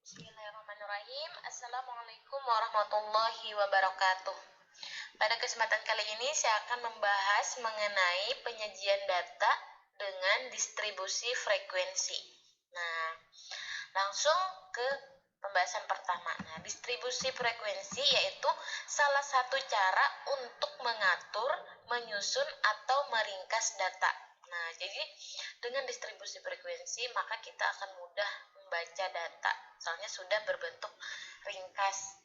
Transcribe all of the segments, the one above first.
Bismillahirrahmanirrahim. Assalamualaikum warahmatullahi wabarakatuh. Pada kesempatan kali ini saya akan membahas mengenai penyajian data dengan distribusi frekuensi. Nah, langsung ke pembahasan pertama. Nah, distribusi frekuensi yaitu salah satu cara untuk mengatur, menyusun atau meringkas data. Nah, jadi dengan distribusi frekuensi maka kita akan mudah membaca data, soalnya sudah berbentuk ringkas.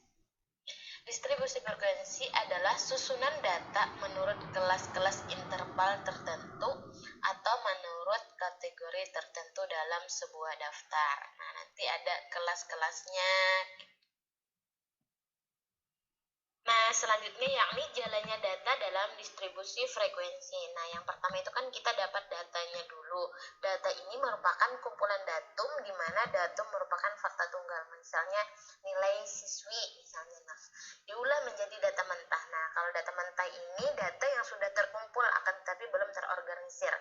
Distribusi frekuensi adalah susunan data menurut kelas-kelas interval tertentu atau menurut kategori tertentu dalam sebuah daftar. Nah, nanti ada kelas-kelasnya. Nah, selanjutnya yakni jalannya data dalam distribusi frekuensi. Nah, yang pertama itu kan kita dapat datanya dulu. Data ini merupakan kumpulan datum di mana datum merupakan fakta tunggal. Misalnya nilai siswi misalnya. Nah, diolah menjadi data mentah. Nah, kalau data mentah ini data yang sudah terkumpul akan tetapi belum terorganisir.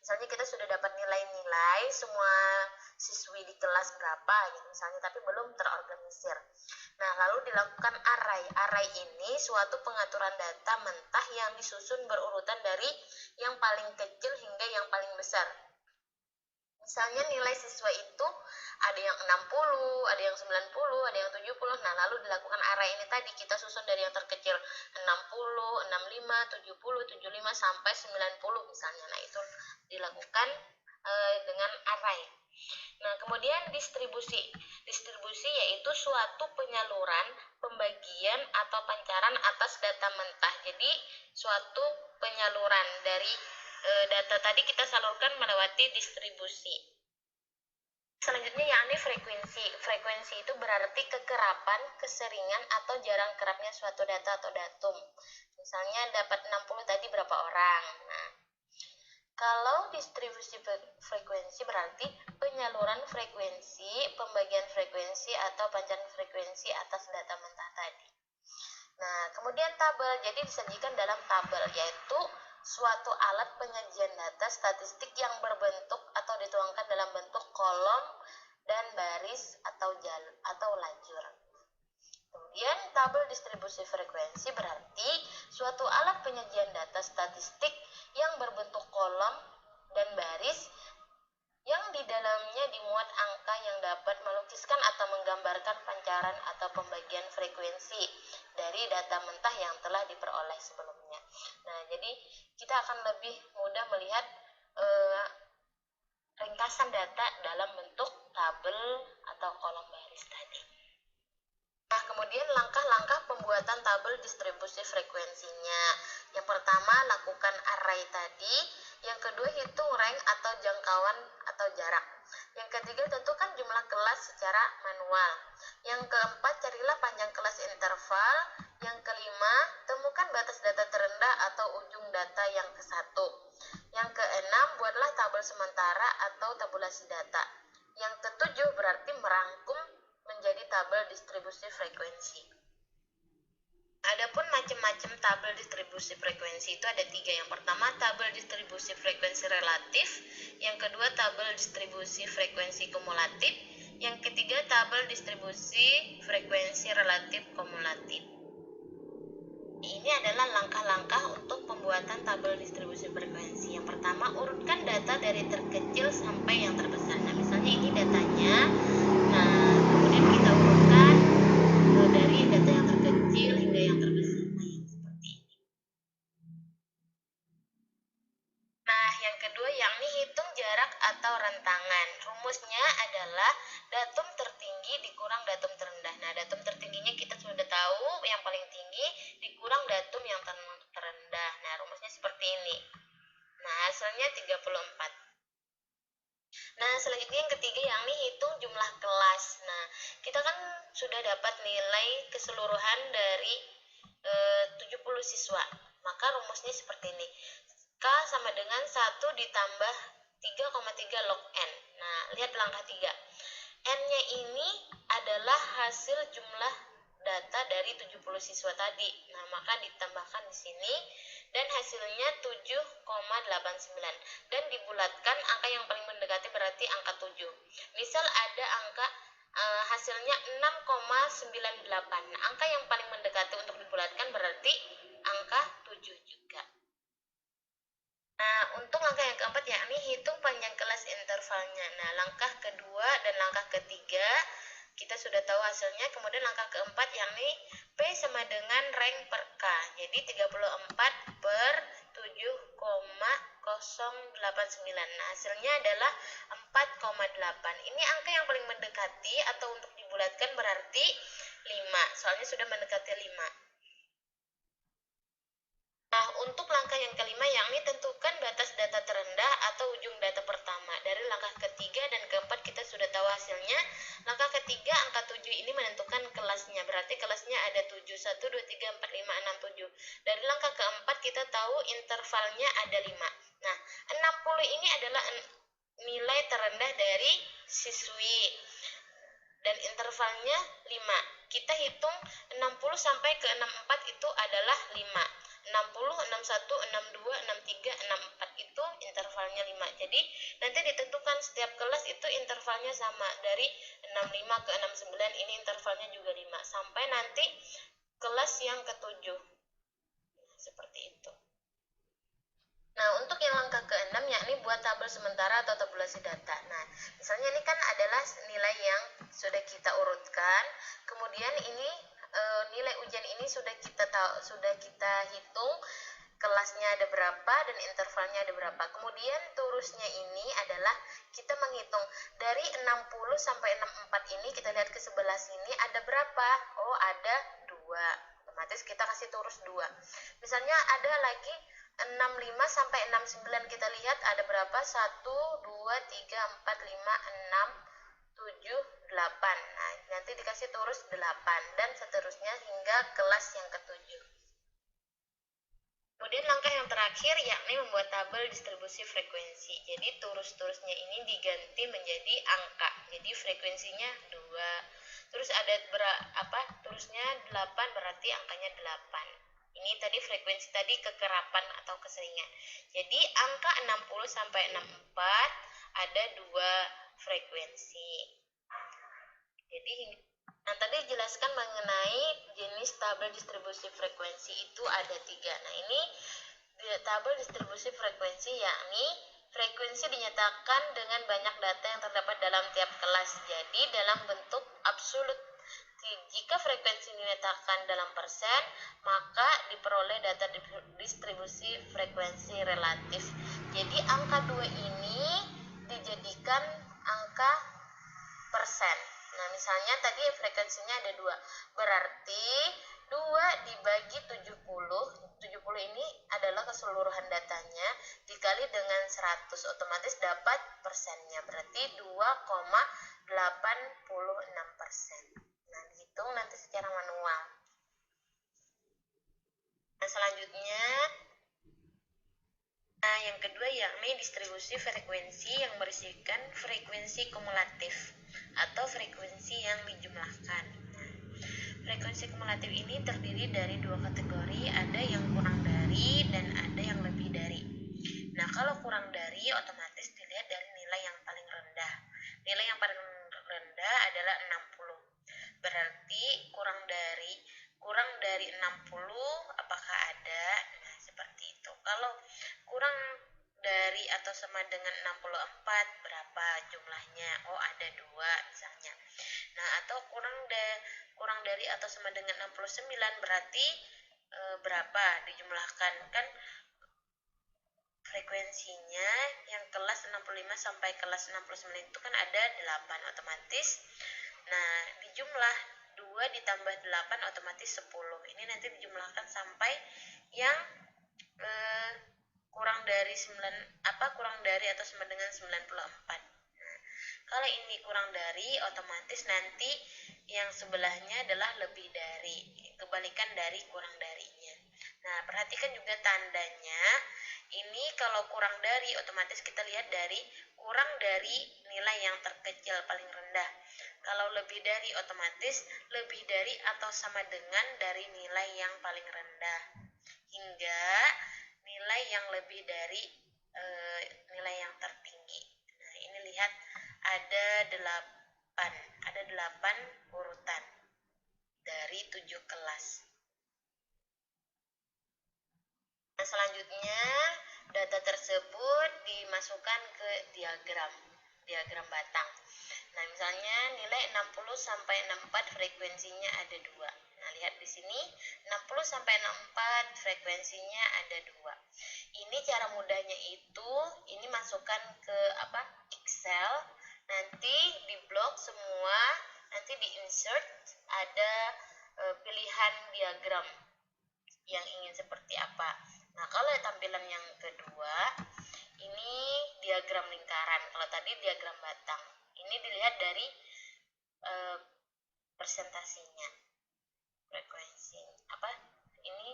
Misalnya kita sudah dapat nilai-nilai semua siswi di kelas berapa gitu misalnya, tapi belum terorganisir. Nah, lalu dilakukan array. Array ini suatu pengaturan data mentah yang disusun berurutan dari yang paling kecil hingga yang paling besar. Misalnya nilai siswa itu ada yang 60, ada yang 90, ada yang 70. Nah, lalu dilakukan array ini tadi kita susun dari yang terkecil 60, 65, 70, 75 sampai 90 misalnya. Nah, itu dilakukan dengan array. Nah, kemudian distribusi. Distribusi yaitu suatu penyaluran, pembagian atau pancaran atas data mentah. Jadi, suatu penyaluran dari data tadi kita salurkan melewati distribusi. Selanjutnya yakni frekuensi. Frekuensi itu berarti kekerapan, keseringan atau jarang kerapnya suatu data atau datum. Misalnya dapat 60 tadi berapa orang. Nah, kalau distribusi frekuensi berarti penyaluran frekuensi, pembagian frekuensi atau pancaran frekuensi atas data mentah tadi. Nah, kemudian tabel. Jadi disajikan dalam tabel, yaitu suatu alat penyajian data statistik yang berbentuk atau dituangkan dalam bentuk kolom dan baris atau lajur. Kemudian tabel distribusi frekuensi berarti suatu alat penyajian data statistik yang berbentuk kolom dan baris yang di dalamnya dimuat angka yang dapat melukiskan atau menggambarkan pancaran atau pembagian frekuensi dari data mentah yang telah diperoleh sebelumnya. Nah, jadi kita akan lebih mudah melihat ringkasan data dalam bentuk tabel atau kolom baris tadi. Nah, kemudian langkah-langkah pembuatan tabel distribusi frekuensinya. Yang pertama, lakukan array tadi. Yang kedua, hitung rank atau jangkauan atau jarak. Yang ketiga, tentukan jumlah kelas secara manual. Yang keempat, carilah panjang kelas interval. Yang kelima, temukan batas data terendah atau ujung data yang ke-1. Yang keenam, buatlah tabel sementara atau tabulasi data. Yang ketujuh berarti merangkum menjadi tabel distribusi frekuensi. Adapun macam-macam tabel distribusi frekuensi itu ada 3. Yang pertama, tabel distribusi frekuensi relatif. Yang kedua, tabel distribusi frekuensi kumulatif. Yang ketiga, tabel distribusi frekuensi relatif kumulatif. Ini adalah langkah-langkah untuk pembuatan tabel distribusi frekuensi. Yang pertama, urutkan data dari terkecil sampai yang terbesar. Nah, misalnya ini datanya. Nah, kemudian kita urutkan dari data yang terkecil hingga yang terbesar. Nah, yang seperti ini. Nah, yang kedua yakni hitung jarak atau rentangan. Rumusnya adalah datum tertinggi dikurang datum terendah. Nah, datum tertingginya kita sudah tahu, yang paling tinggi dikurang datum yang terendah. Nah, rumusnya seperti ini. Nah, hasilnya 34. Nah, selanjutnya yang ketiga yakni hitung jumlah kelas. Nah, kita kan sudah dapat nilai keseluruhan dari 70 siswa. Maka rumusnya seperti ini. K sama dengan 1 ditambah 3,3 log N. Nah, lihat langkah 3. N-nya ini adalah hasil jumlah data dari 70 siswa tadi. Nah, maka ditambahkan di sini dan hasilnya 7,89 dan dibulatkan angka yang paling mendekati berarti angka 7. Misal ada angka hasilnya 6,98. Nah, angka yang paling mendekati untuk dibulatkan berarti angka 7 juga. Nah, untuk langkah yang keempat yakni hitung panjang kelas intervalnya. Nah, langkah kedua dan langkah ketiga kita sudah tahu hasilnya. Kemudian langkah keempat yakni P sama dengan rank per K. Jadi 34 per 7,089. Nah, hasilnya adalah 4,8. Ini angka yang paling mendekati atau untuk dibulatkan berarti 5. Soalnya sudah mendekati 5. Nah, untuk langkah yang kelima yakni tentukan batas data terendah atau ujung data pertama. Dari langkah ketiga dan keempat kita sudah tahu hasilnya. Langkah ketiga angka 7 ini menentukan kelasnya. Berarti kelasnya ada 7, 1, 2, 3, 4, 5, 6, 7. Dari langkah keempat kita tahu intervalnya ada 5. Nah, 60 ini adalah nilai terendah dari siswi. Dan intervalnya 5. Kita hitung 60 sampai ke 64 itu adalah 5. 60, 61, 62, 63, 64 itu intervalnya 5. Jadi nanti ditentukan setiap kelas itu intervalnya sama. Dari 65 ke 69 ini intervalnya juga 5. Sampai nanti kelas yang ke-7. Seperti itu. Nah, untuk yang langkah ke-6 yakni buat tabel sementara atau tabulasi data. Nah, misalnya ini kan adalah nilai yang sudah kita urutkan. Kemudian ini nilai ujian ini sudah kita hitung kelasnya ada berapa dan intervalnya ada berapa. Kemudian terusnya ini adalah kita menghitung dari 60 sampai 64 ini, kita lihat ke sebelah sini ada berapa? Oh, ada 2. Otomatis kita kasih terus 2. Misalnya ada lagi 65 sampai 69, kita lihat ada berapa? 1, 2, 3, 4, 5, 6, 7, 8. Nah, nanti dikasih terus 8 dan seterusnya hingga kelas yang ke-7. Kemudian langkah yang terakhir yakni membuat tabel distribusi frekuensi. Jadi terusnya ini diganti menjadi angka. Jadi frekuensinya 2. Terus ada terusnya 8 berarti angkanya 8. Ini tadi frekuensi tadi kekerapan atau keseringan. Jadi angka 60 sampai 64 ada 2 frekuensi. Jadi tadi jelaskan mengenai jenis tabel distribusi frekuensi itu ada 3. Nah, ini tabel distribusi frekuensi yakni frekuensi dinyatakan dengan banyak data yang terdapat dalam tiap kelas. Jadi dalam bentuk absolut. Jika frekuensi dinyatakan dalam persen, maka diperoleh data distribusi frekuensi relatif. Jadi angka 2 ini dijadikan angka persen. Nah, misalnya tadi frekuensinya ada 2. Berarti 2 dibagi 70. 70 ini adalah keseluruhan datanya dikali dengan 100. Otomatis dapat persennya. Berarti 2,86%. Nah, dihitung nanti secara manual. Nah, selanjutnya yang kedua yakni distribusi frekuensi yang berisikan frekuensi kumulatif atau frekuensi yang dijumlahkan. Nah, frekuensi kumulatif ini terdiri dari 2 kategori, ada yang kurang dari dan ada yang lebih dari. Nah, kalau kurang dari otomatis dilihat dari nilai yang paling rendah. Nilai yang paling rendah adalah 60. Berarti kurang dari 60 apakah ada? Nah, seperti itu. Kalau kurang dari atau sama dengan 64 berapa jumlahnya? Oh, ada 2 misalnya. Nah, atau kurang dari atau sama dengan 69 berarti berapa dijumlahkan? Kan frekuensinya yang kelas 65 sampai kelas 69 itu kan ada 8 otomatis. Nah, dijumlah 2 ditambah 8 otomatis 10. Ini nanti dijumlahkan sampai yang kurang dari atau sama dengan 94. Nah, kalau ini kurang dari otomatis nanti yang sebelahnya adalah lebih dari, kebalikan dari kurang darinya. Nah, perhatikan juga tandanya. Ini kalau kurang dari otomatis kita lihat dari kurang dari nilai yang terkecil paling rendah. Kalau lebih dari otomatis lebih dari atau sama dengan dari nilai yang paling rendah hingga nilai yang lebih dari nilai yang tertinggi. Nah, ini lihat ada 8 8 urutan dari 7 kelas. Nah, selanjutnya data tersebut dimasukkan ke diagram batang. Nah, misalnya nilai 60 sampai 64 frekuensinya ada 2. Nah, lihat di sini 60 sampai 64 frekuensinya ada 2. Ini cara mudahnya itu, ini masukkan ke Excel, nanti di blok semua, nanti di insert ada pilihan diagram yang ingin seperti apa. Nah, kalau tampilan yang kedua, ini diagram lingkaran. Kalau tadi diagram batang. Ini dilihat dari presentasinya. Frekuensi ini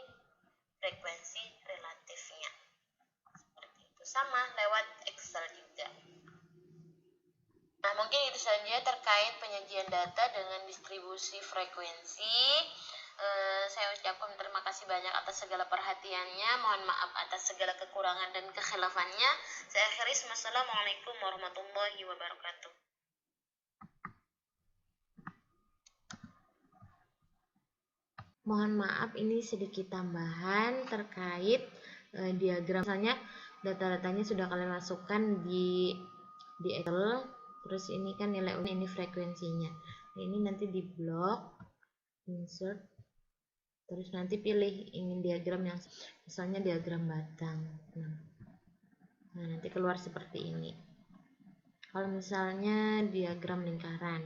frekuensi relatifnya. Seperti itu. Sama lewat Excel juga. Nah, mungkin itu saja terkait penyajian data dengan distribusi frekuensi. Saya ucapkan terima kasih banyak atas segala perhatiannya. Mohon maaf atas segala kekurangan dan kekhilafannya. Saya akhiri. Wassalamualaikum warahmatullahi wabarakatuh. Mohon maaf, ini sedikit tambahan terkait diagram. Misalnya data-datanya sudah kalian masukkan di Excel, terus ini kan nilai ini frekuensinya. Nah, ini nanti di blok insert, terus nanti pilih ingin diagram yang misalnya diagram batang. Nah, nanti keluar seperti ini. Kalau misalnya diagram lingkaran,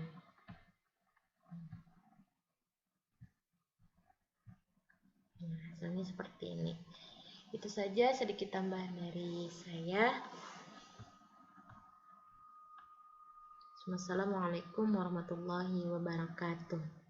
nah, hasilnya seperti ini. Itu saja sedikit tambahan dari saya. Wassalamualaikum warahmatullahi wabarakatuh.